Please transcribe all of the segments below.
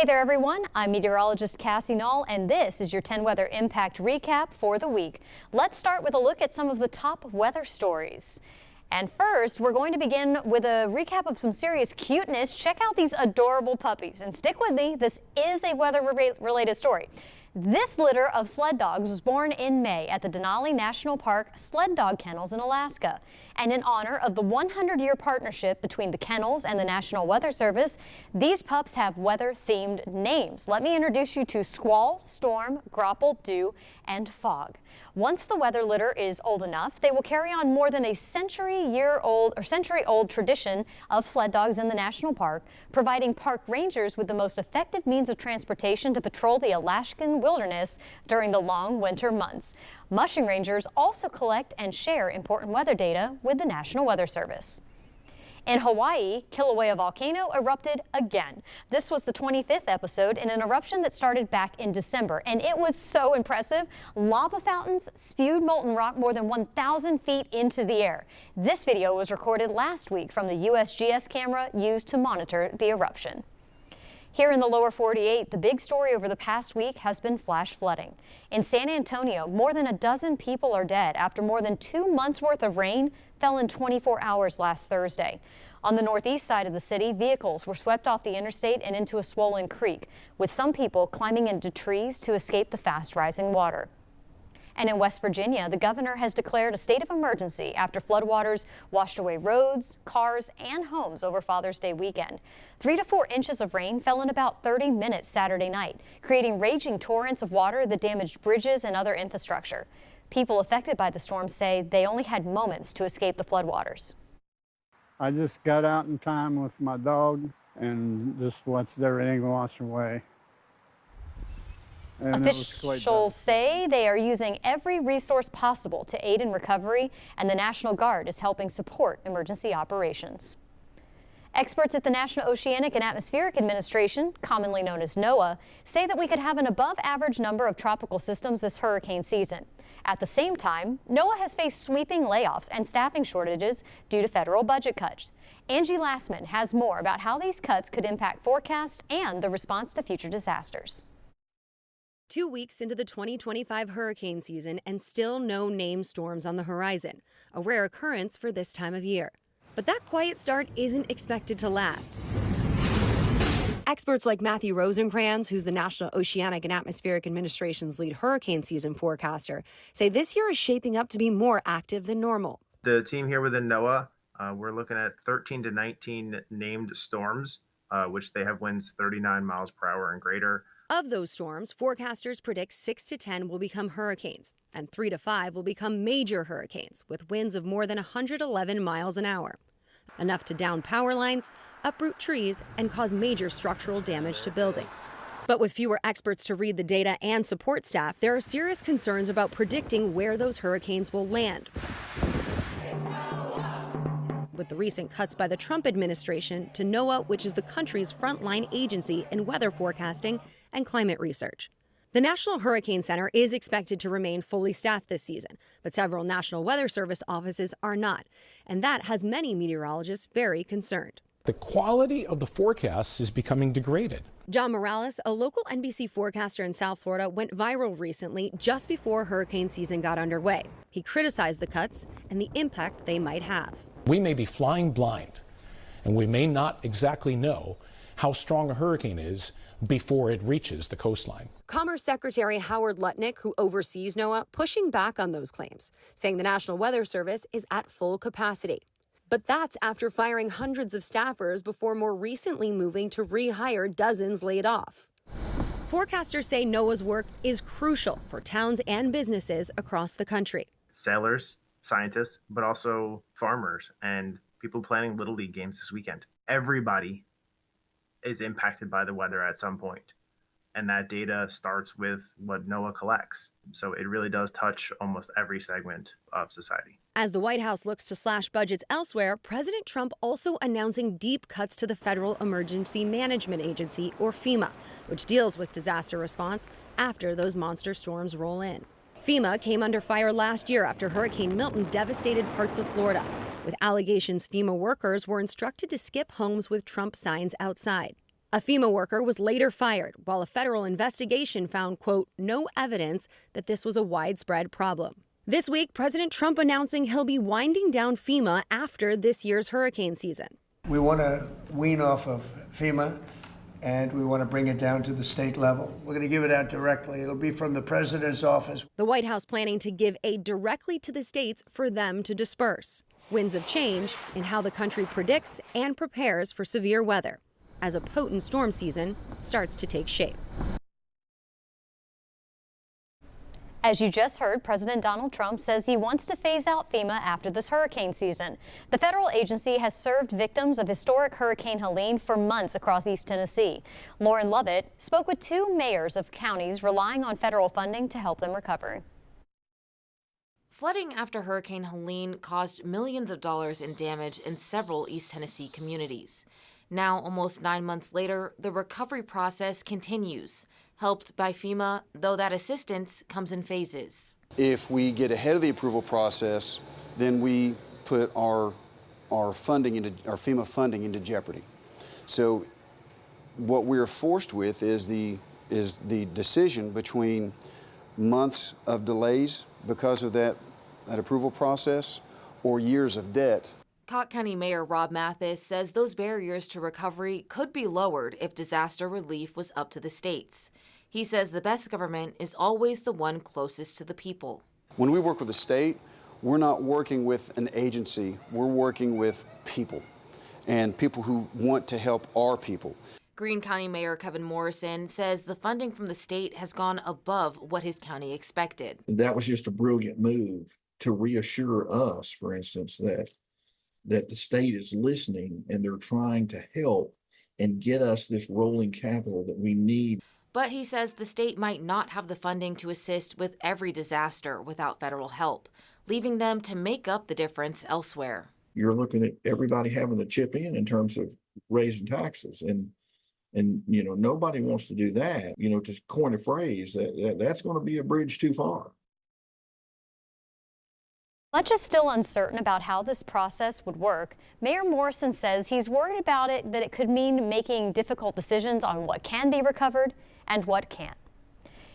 Hey there, everyone. I'm meteorologist Cassie Knoll, and this is your 10 Weather Impact Recap for the week. Let's start with a look at some of the top weather stories. And first, we're going to begin with a recap of some serious cuteness. Check out these adorable puppies, and stick with me. This is a weather-related story. This litter of sled dogs was born in May at the Denali National Park Sled Dog Kennels in Alaska. And in honor of the 100-year partnership between the kennels and the National Weather Service, these pups have weather-themed names. Let me introduce you to Squall, Storm, Grapple, Dew, and Fog. Once the weather litter is old enough, they will carry on more than a century-old tradition of sled dogs in the national park, providing park rangers with the most effective means of transportation to patrol the Alaskan wilderness during the long winter months. Mushing rangers also collect and share important weather data with the National Weather Service. In Hawaii, Kilauea volcano erupted again. This was the 25th episode in an eruption that started back in December, and it was so impressive. Lava fountains spewed molten rock more than 1,000 feet into the air. This video was recorded last week from the USGS camera used to monitor the eruption. Here in the lower 48, the big story over the past week has been flash flooding. In San Antonio, more than a dozen people are dead after more than 2 months' worth of rain fell in 24 hours last Thursday. On the northeast side of the city, vehicles were swept off the interstate and into a swollen creek, with some people climbing into trees to escape the fast rising water. And in West Virginia, the governor has declared a state of emergency after floodwaters washed away roads, cars, and homes over Father's Day weekend. 3 to 4 inches of rain fell in about 30 minutes Saturday night, creating raging torrents of water that damaged bridges and other infrastructure. People affected by the storm say they only had moments to escape the floodwaters. I just got out in time with my dog and just watched everything wash away. And officials say they are using every resource possible to aid in recovery, and the National Guard is helping support emergency operations. Experts at the National Oceanic and Atmospheric Administration, commonly known as NOAA, say that we could have an above-average number of tropical systems this hurricane season. At the same time, NOAA has faced sweeping layoffs and staffing shortages due to federal budget cuts. Angie Lastman has more about how these cuts could impact forecasts and the response to future disasters. 2 weeks into the 2025 hurricane season and still no named storms on the horizon, a rare occurrence for this time of year. But that quiet start isn't expected to last. Experts like Matthew Rosencrans, who's the National Oceanic and Atmospheric Administration's lead hurricane season forecaster, say this year is shaping up to be more active than normal. The team here within NOAA, we're looking at 13 to 19 named storms, which they have winds 39 miles per hour and greater. Of those storms, forecasters predict 6 to 10 will become hurricanes, and 3 to 5 will become major hurricanes with winds of more than 111 miles an hour, enough to down power lines, uproot trees, and cause major structural damage to buildings. But with fewer experts to read the data and support staff, there are serious concerns about predicting where those hurricanes will land. With the recent cuts by the Trump administration to NOAA, which is the country's frontline agency in weather forecasting and climate research. The National Hurricane Center is expected to remain fully staffed this season, but several National Weather Service offices are not, and that has many meteorologists very concerned. The quality of the forecasts is becoming degraded. John Morales, a local NBC forecaster in South Florida, went viral recently just before hurricane season got underway. He criticized the cuts and the impact they might have. We may be flying blind, and we may not exactly know how strong a hurricane is before it reaches the coastline. Commerce Secretary Howard Lutnick, who oversees NOAA, pushing back on those claims, saying the National Weather Service is at full capacity. But that's after firing hundreds of staffers before more recently moving to rehire dozens laid off. Forecasters say NOAA's work is crucial for towns and businesses across the country. Sailors, scientists, but also farmers and people planning Little League games this weekend. Everybody is impacted by the weather at some point. And that data starts with what NOAA collects. So it really does touch almost every segment of society. As the White House looks to slash budgets elsewhere, President Trump also announcing deep cuts to the Federal Emergency Management Agency, or FEMA, which deals with disaster response after those monster storms roll in. FEMA came under fire last year after Hurricane Milton devastated parts of Florida. With allegations FEMA workers were instructed to skip homes with Trump signs outside. A FEMA worker was later fired, while a federal investigation found, quote, no evidence that this was a widespread problem. This week, President Trump announcing he'll be winding down FEMA after this year's hurricane season. We want to wean off of FEMA, and we want to bring it down to the state level. We're going to give it out directly. It'll be from the president's office. The White House planning to give aid directly to the states for them to disperse. Winds of change in how the country predicts and prepares for severe weather as a potent storm season starts to take shape. As you just heard, President Donald Trump says he wants to phase out FEMA after this hurricane season. The federal agency has served victims of historic Hurricane Helene for months across East Tennessee. Lauren Lovett spoke with 2 mayors of counties relying on federal funding to help them recover. Flooding after Hurricane Helene caused millions of dollars in damage in several East Tennessee communities. Now, almost 9 months later, the recovery process continues, helped by FEMA, though that assistance comes in phases. If we get ahead of the approval process, then we put our FEMA funding into jeopardy. So what we're forced with is the decision between months of delays because of that approval process or years of debt. Cott County Mayor Rob Mathis says those barriers to recovery could be lowered if disaster relief was up to the states. He says the best government is always the one closest to the people. When we work with the state, we're not working with an agency, we're working with people, and people who want to help our people. Greene County Mayor Kevin Morrison says the funding from the state has gone above what his county expected. That was just a brilliant move to reassure us, for instance, that the state is listening and they're trying to help and get us this rolling capital that we need. But he says the state might not have the funding to assist with every disaster without federal help, leaving them to make up the difference elsewhere. You're looking at everybody having to chip in terms of raising taxes. And you know, nobody wants to do that. You know, to coin a phrase, that's going to be a bridge too far. Much is still uncertain about how this process would work. Mayor Morrison says he's worried about it, that it could mean making difficult decisions on what can be recovered and what can't.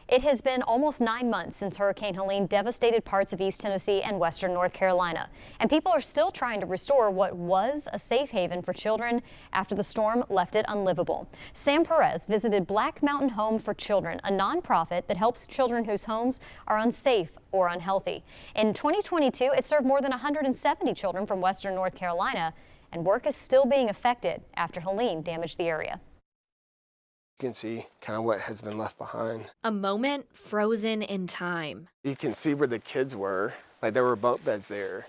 It has been almost 9 months since Hurricane Helene devastated parts of East Tennessee and western North Carolina, and people are still trying to restore what was a safe haven for children after the storm left it unlivable. Sam Perez visited Black Mountain Home for Children, a nonprofit that helps children whose homes are unsafe or unhealthy. In 2022, it served more than 170 children from western North Carolina, and work is still being affected after Helene damaged the area. You can see kind of what has been left behind. A moment frozen in time. You can see where the kids were. Like there were bunk beds there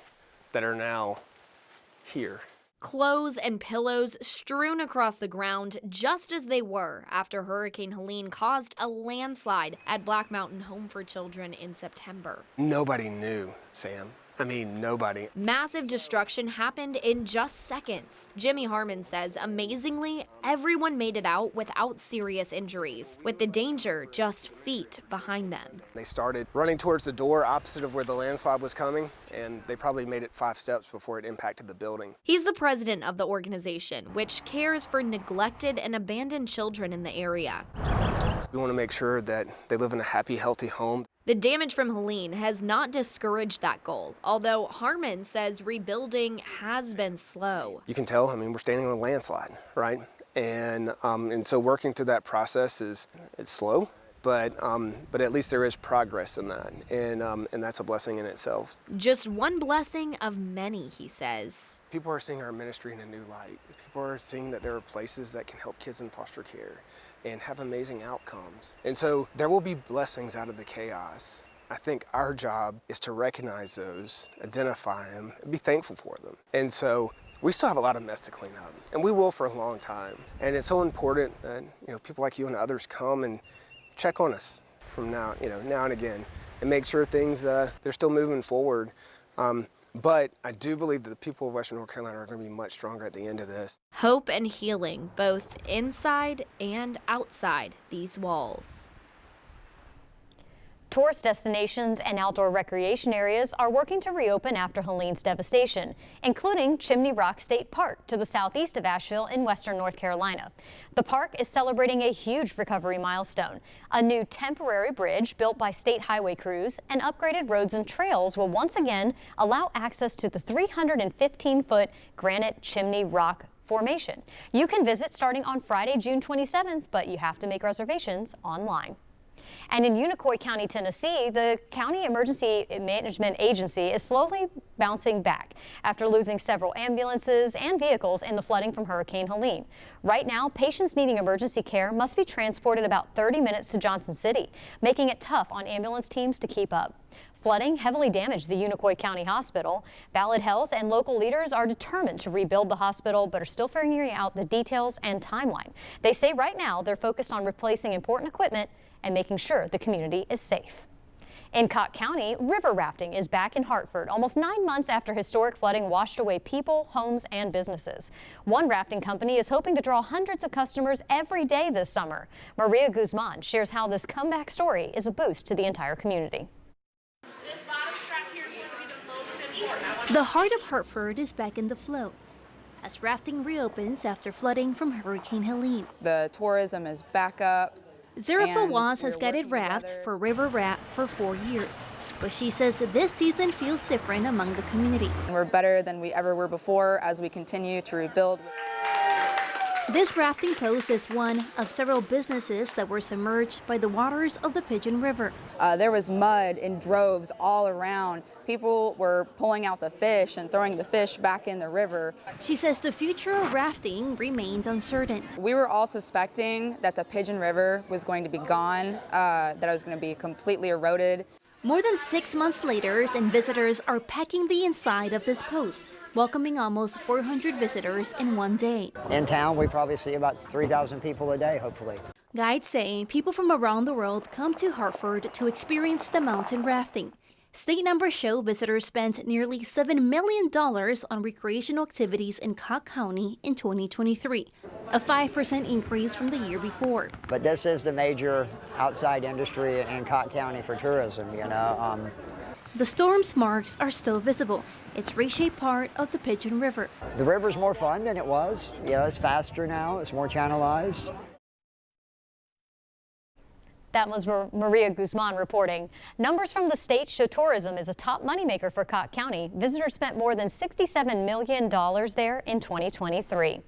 that are now here. Clothes and pillows strewn across the ground just as they were after Hurricane Helene caused a landslide at Black Mountain Home for Children in September. Nobody knew, Sam. I mean, nobody. Massive destruction happened in just seconds. Jimmy Harmon says, amazingly, everyone made it out without serious injuries, with the danger just feet behind them. They started running towards the door opposite of where the landslide was coming, and they probably made it 5 steps before it impacted the building. He's the president of the organization, which cares for neglected and abandoned children in the area. We want to make sure that they live in a happy, healthy home. The damage from Helene has not discouraged that goal, although Harmon says rebuilding has been slow. You can tell, I mean, we're standing on a landslide, right? And so working through that process it's slow, but at least there is progress in that, and that's a blessing in itself. Just one blessing of many, he says. People are seeing our ministry in a new light. People are seeing that there are places that can help kids in foster care and have amazing outcomes. And so there will be blessings out of the chaos. I think our job is to recognize those, identify them, and be thankful for them. And so we still have a lot of mess to clean up, and we will for a long time. And it's so important that people like you and others come and check on us from now and again, and make sure things they're still moving forward. But I do believe that the people of Western North Carolina are going to be much stronger at the end of this. Hope and healing, both inside and outside these walls. Tourist destinations and outdoor recreation areas are working to reopen after Helene's devastation, including Chimney Rock State Park to the southeast of Asheville in western North Carolina. The park is celebrating a huge recovery milestone. A new temporary bridge built by state highway crews and upgraded roads and trails will once again allow access to the 315-foot granite Chimney Rock formation. You can visit starting on Friday, June 27th, but you have to make reservations online. And in Unicoi County, Tennessee, the County Emergency Management Agency is slowly bouncing back after losing several ambulances and vehicles in the flooding from Hurricane Helene. Right now, patients needing emergency care must be transported about 30 minutes to Johnson City, making it tough on ambulance teams to keep up. Flooding heavily damaged the Unicoi County Hospital. Ballad Health and local leaders are determined to rebuild the hospital, but are still figuring out the details and timeline. They say right now they're focused on replacing important equipment and making sure the community is safe. In Cott County, river rafting is back in Hartford almost 9 months after historic flooding washed away people, homes, and businesses. One rafting company is hoping to draw hundreds of customers every day this summer. Maria Guzman shares how this comeback story is a boost to the entire community. This bottom strap here is going to be the most important. The heart of Hartford is back in the flow as rafting reopens after flooding from Hurricane Helene. The tourism is back up. Zara Fawaz has guided rafts for River Raft for 4 years, but she says this season feels different among the community. We're better than we ever were before as we continue to rebuild. This rafting post is one of several businesses that were submerged by the waters of the Pigeon River. There was mud in droves all around. People were pulling out the fish and throwing the fish back in the river. She says the future of rafting remains uncertain. We were all suspecting that the Pigeon River was going to be gone, that it was going to be completely eroded. More than 6 months later, and visitors are packing the inside of this post, welcoming almost 400 visitors in one day. In town, we probably see about 3,000 people a day, hopefully. Guides say people from around the world come to Hartford to experience the mountain rafting. State numbers show visitors spent nearly $7 million on recreational activities in Cott County in 2023, a 5% increase from the year before. But this is the major outside industry in Cott County for tourism, you know. The storm's marks are still visible. It's reshaped part of the Pigeon River. The river's more fun than it was. You know, it's faster now, it's more channelized. That was Maria Guzman reporting. Numbers from the state show tourism is a top moneymaker for Cott County. Visitors spent more than $67 million there in 2023.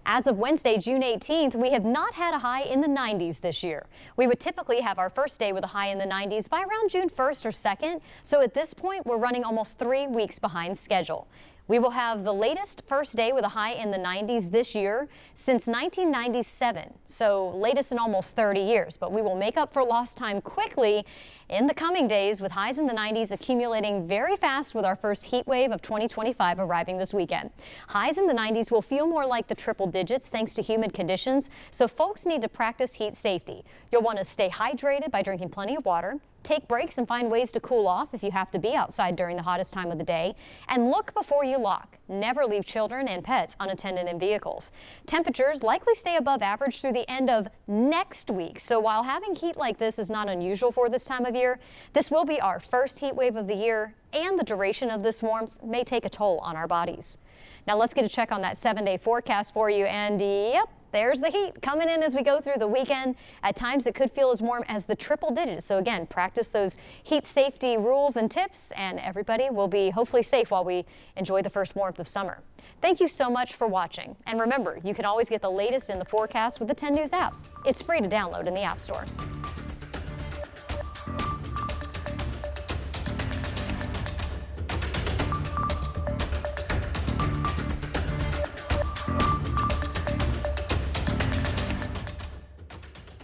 As of Wednesday, June 18th, we have not had a high in the 90s this year. We would typically have our first day with a high in the 90s by around June 1st or 2nd. So at this point, we're running almost 3 weeks behind schedule. We will have the latest first day with a high in the 90s this year since 1997, so latest in almost 30 years. But we will make up for lost time quickly in the coming days with highs in the 90s accumulating very fast with our first heat wave of 2025 arriving this weekend. Highs in the 90s will feel more like the triple digits thanks to humid conditions, so folks need to practice heat safety. You'll want to stay hydrated by drinking plenty of water. Take breaks and find ways to cool off if you have to be outside during the hottest time of the day. And look before you lock. Never leave children and pets unattended in vehicles. Temperatures likely stay above average through the end of next week. So while having heat like this is not unusual for this time of year, this will be our first heat wave of the year, and the duration of this warmth may take a toll on our bodies. Now let's get a check on that 7-day forecast for you. And yep, there's the heat coming in as we go through the weekend. At times it could feel as warm as the triple digits. So again, practice those heat safety rules and tips, and everybody will be hopefully safe while we enjoy the first warmth of summer. Thank you so much for watching. And remember, you can always get the latest in the forecast with the 10 News app. It's free to download in the App Store.